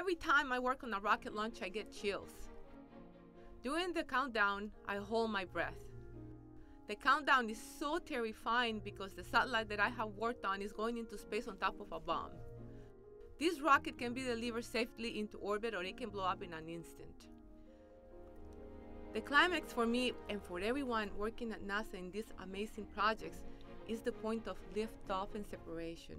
Every time I work on a rocket launch, I get chills. During the countdown, I hold my breath. The countdown is so terrifying because the satellite that I have worked on is going into space on top of a bomb. This rocket can be delivered safely into orbit or it can blow up in an instant. The climax for me and for everyone working at NASA in these amazing projects is the point of liftoff and separation.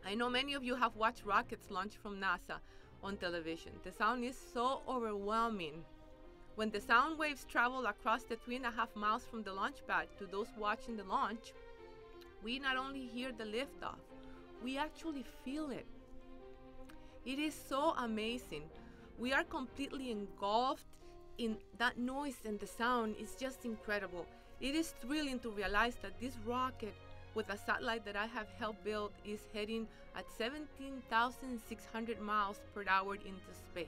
I know many of you have watched rockets launch from NASA on television. The sound is so overwhelming. When the sound waves travel across the 3.5 miles from the launch pad to those watching the launch, we not only hear the liftoff, we actually feel it. It is so amazing. We are completely engulfed in that noise, and the sound is just incredible. It is thrilling to realize that this rocket with a satellite that I have helped build is heading at 17,600 miles per hour into space.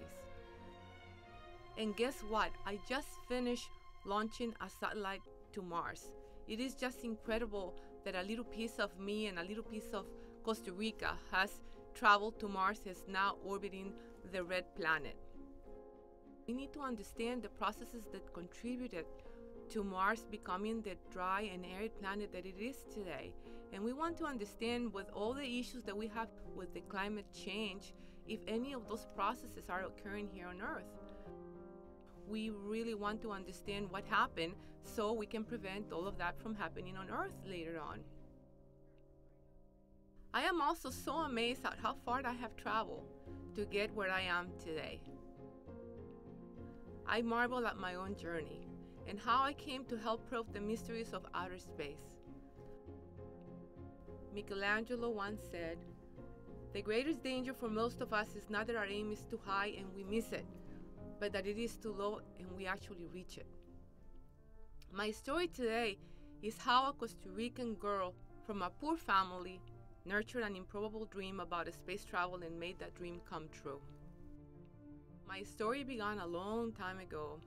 And guess what? I just finished launching a satellite to Mars. It is just incredible that a little piece of me and a little piece of Costa Rica has traveled to Mars, is now orbiting the red planet. We need to understand the processes that contributed to Mars becoming the dry and arid planet that it is today. And we want to understand, with all the issues that we have with the climate change, if any of those processes are occurring here on Earth. We really want to understand what happened so we can prevent all of that from happening on Earth later on. I am also so amazed at how far I have traveled to get where I am today. I marvel at my own journey and how I came to help probe the mysteries of outer space. Michelangelo once said, "The greatest danger for most of us is not that our aim is too high and we miss it, but that it is too low and we actually reach it." My story today is how a Costa Rican girl from a poor family nurtured an improbable dream about space travel and made that dream come true. My story began a long time ago.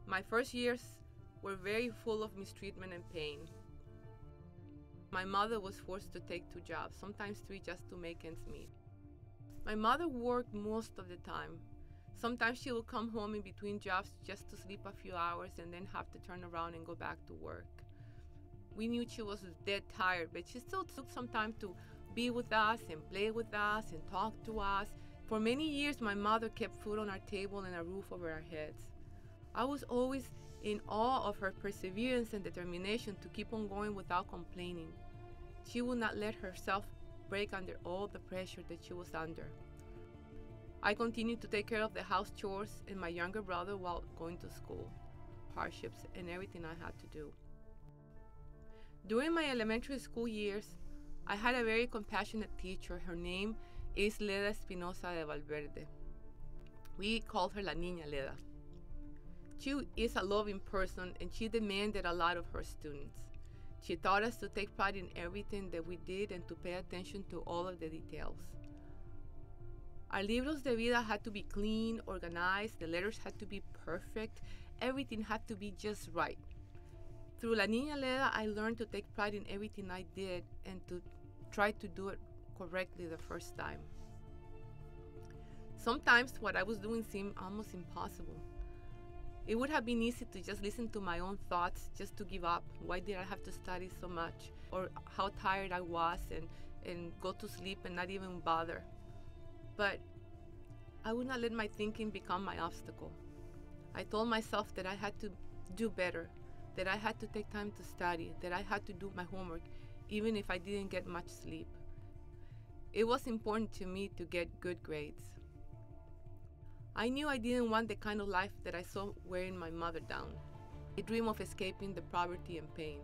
My first years were very full of mistreatment and pain. My mother was forced to take 2 jobs, sometimes 3, just to make ends meet. My mother worked most of the time. Sometimes she would come home in between jobs just to sleep a few hours and then have to turn around and go back to work. We knew she was dead tired, but she still took some time to be with us and play with us and talk to us. For many years, my mother kept food on our table and a roof over our heads. I was always in awe of her perseverance and determination to keep on going without complaining. She would not let herself break under all the pressure that she was under. I continued to take care of the house chores and my younger brother while going to school, hardships and everything I had to do. During my elementary school years, I had a very compassionate teacher. Her name is Leda Espinosa de Valverde. We called her La Niña Leda. She is a loving person and she demanded a lot of her students. She taught us to take pride in everything that we did and to pay attention to all of the details. Our libros de vida had to be clean, organized, the letters had to be perfect, everything had to be just right. Through La Niña Leda, I learned to take pride in everything I did and to try to do it correctly the first time. Sometimes what I was doing seemed almost impossible. It would have been easy to just listen to my own thoughts, just to give up. Why did I have to study so much? Or how tired I was and go to sleep and not even bother. But I would not let my thinking become my obstacle. I told myself that I had to do better, that I had to take time to study, that I had to do my homework, even if I didn't get much sleep. It was important to me to get good grades. I knew I didn't want the kind of life that I saw wearing my mother down, a dream of escaping the poverty and pain.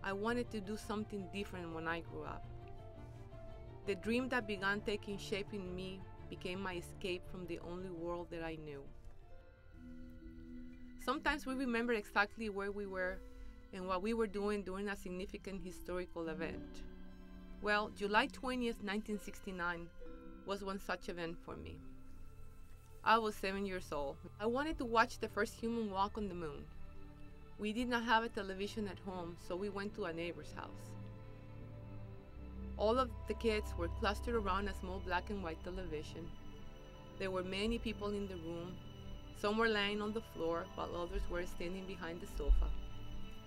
I wanted to do something different when I grew up. The dream that began taking shape in me became my escape from the only world that I knew. Sometimes we remember exactly where we were and what we were doing during a significant historical event. Well, July 20th, 1969 was one such event for me. I was 7 years old. I wanted to watch the first human walk on the moon. We did not have a television at home, so we went to a neighbor's house. All of the kids were clustered around a small black and white television. There were many people in the room. Some were lying on the floor, while others were standing behind the sofa.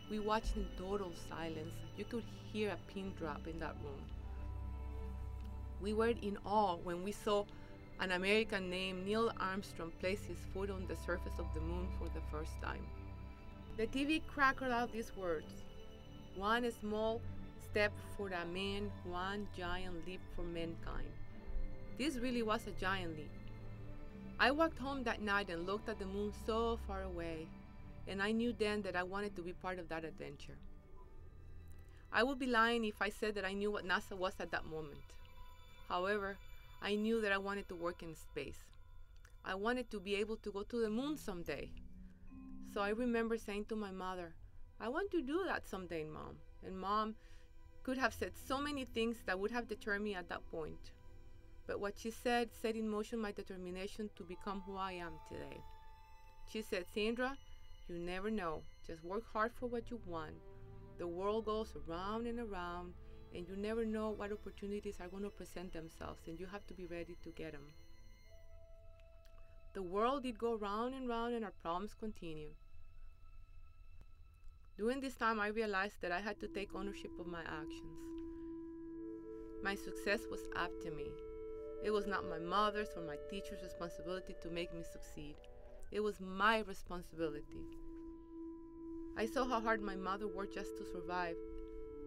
We watched in total silence. You could hear a pin drop in that room. We were in awe when we saw an American named Neil Armstrong place his foot on the surface of the moon for the first time. The TV crackled out these words: "One small step for a man, one giant leap for mankind." This really was a giant leap. I walked home that night and looked at the moon so far away, and I knew then that I wanted to be part of that adventure. I would be lying if I said that I knew what NASA was at that moment. However, I knew that I wanted to work in space. I wanted to be able to go to the moon someday. So I remember saying to my mother, "I want to do that someday, Mom." And Mom could have said so many things that would have deterred me at that point. But what she said set in motion my determination to become who I am today. She said, "Sandra, you never know. Just work hard for what you want. The world goes around and around, and you never know what opportunities are going to present themselves, and you have to be ready to get them." The world did go round and round, and our problems continue. During this time, I realized that I had to take ownership of my actions. My success was up to me. It was not my mother's or my teacher's responsibility to make me succeed. It was my responsibility. I saw how hard my mother worked just to survive,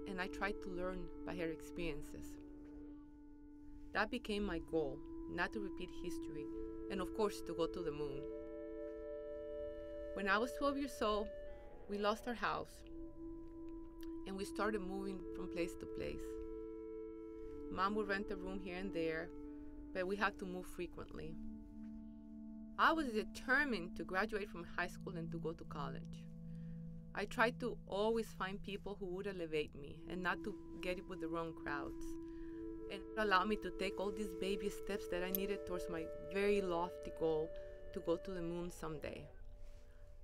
and I tried to learn by her experiences. That became my goal, not to repeat history, and of course to go to the moon. When I was 12 years old, we lost our house, and we started moving from place to place. Mom would rent a room here and there, but we had to move frequently. I was determined to graduate from high school and to go to college. I tried to always find people who would elevate me and not to get it with the wrong crowds, and allow me to take all these baby steps that I needed towards my very lofty goal to go to the moon someday.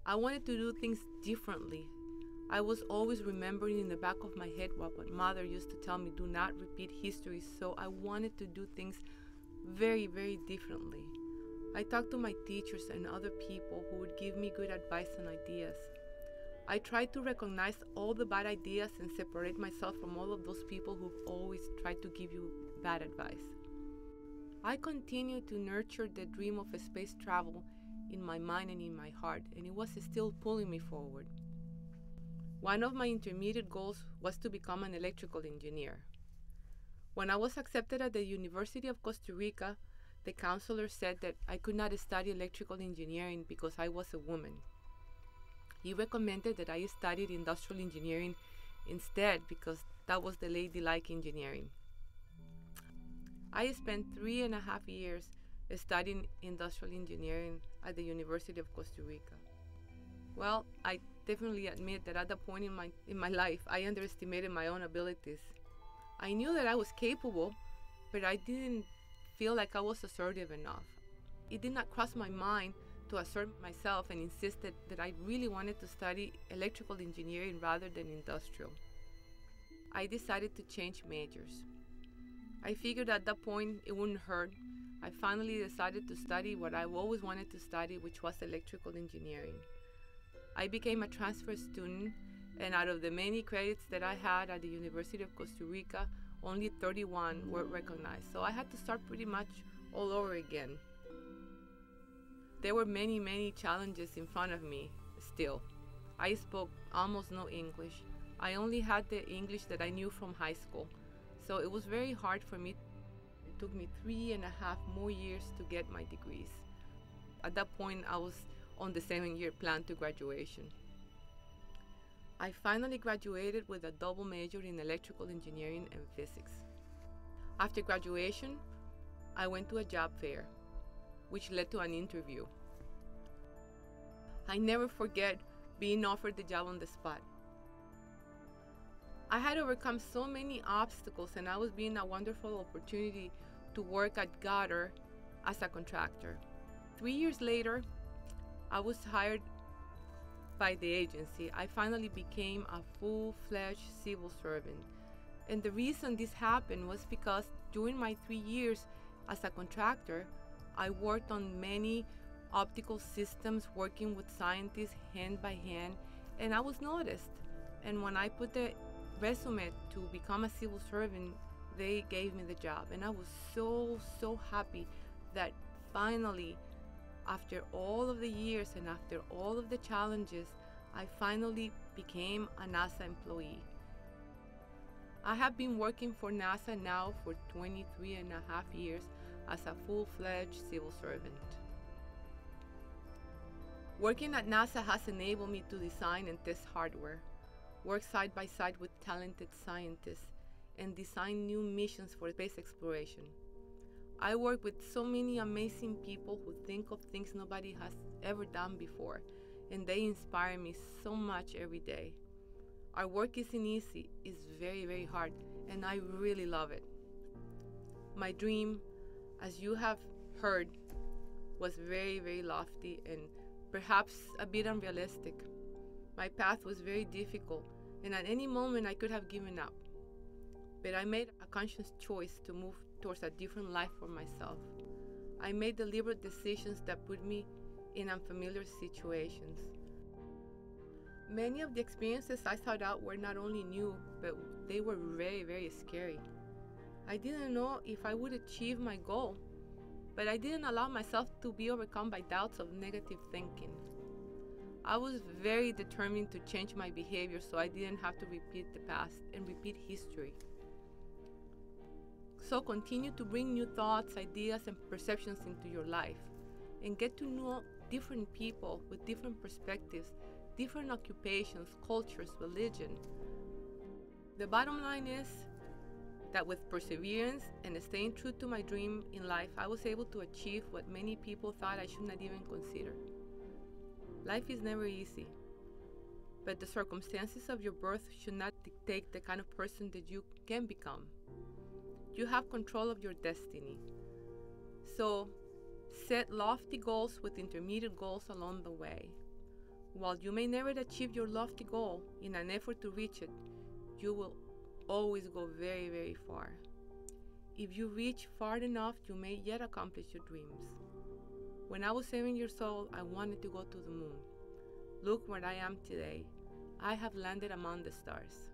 I wanted to do things differently. I was always remembering in the back of my head what my mother used to tell me: do not repeat history. So I wanted to do things very, very differently. I talked to my teachers and other people who would give me good advice and ideas. I tried to recognize all the bad ideas and separate myself from all of those people who've always tried to give you bad advice. I continued to nurture the dream of space travel in my mind and in my heart, and it was still pulling me forward. One of my intermediate goals was to become an electrical engineer. When I was accepted at the University of Costa Rica, the counselor said that I could not study electrical engineering because I was a woman. He recommended that I studied industrial engineering instead because that was the ladylike engineering. I spent 3.5 years studying industrial engineering at the University of Costa Rica. Well, I definitely admit that at that point in my life, I underestimated my own abilities. I knew that I was capable, but I didn't feel like I was assertive enough. It did not cross my mind to assert myself and insisted that I really wanted to study electrical engineering rather than industrial. I decided to change majors. I figured at that point it wouldn't hurt. I finally decided to study what I've always wanted to study, which was electrical engineering. I became a transfer student, and out of the many credits that I had at the University of Costa Rica, only 31 were recognized. So I had to start pretty much all over again. There were many, many challenges in front of me still. I spoke almost no English. I only had the English that I knew from high school. So it was very hard for me. It took me 3.5 more years to get my degrees. At that point, I was on the 7-year plan to graduation. I finally graduated with a double major in electrical engineering and physics. After graduation, I went to a job fair, which led to an interview. I never forget being offered the job on the spot. I had overcome so many obstacles, and I was given a wonderful opportunity to work at Goddard as a contractor. 3 years later, I was hired by the agency. I finally became a full-fledged civil servant, And the reason this happened was because during my 3 years as a contractor, I worked on many optical systems, working with scientists hand by hand, and I was noticed. And when I put the resume to become a civil servant, they gave me the job. And I was so happy that finally, after all of the years and after all of the challenges, I finally became a NASA employee. I have been working for NASA now for 23 and a half years as a full-fledged civil servant. Working at NASA has enabled me to design and test hardware, work side by side with talented scientists, and design new missions for space exploration. I work with so many amazing people who think of things nobody has ever done before, and they inspire me so much every day. Our work isn't easy, it's very hard, and I really love it. My dream, as you have heard, was very lofty and perhaps a bit unrealistic. My path was very difficult, and at any moment I could have given up. But I made a conscious choice to move towards a different life for myself. I made deliberate decisions that put me in unfamiliar situations. Many of the experiences I sought out were not only new, but they were very scary. I didn't know if I would achieve my goal, but I didn't allow myself to be overcome by doubts of negative thinking. I was very determined to change my behavior so I didn't have to repeat the past and repeat history. So continue to bring new thoughts, ideas, and perceptions into your life, and get to know different people with different perspectives, different occupations, cultures, religion. The bottom line is that with perseverance and staying true to my dream in life, I was able to achieve what many people thought I should not even consider. Life is never easy, but the circumstances of your birth should not dictate the kind of person that you can become. You have control of your destiny. So set lofty goals with intermediate goals along the way. While you may never achieve your lofty goal, in an effort to reach it, you will always go very far. If you reach far enough, you may yet accomplish your dreams. When I was 7 years old, I wanted to go to the moon. Look where I am today. I have landed among the stars.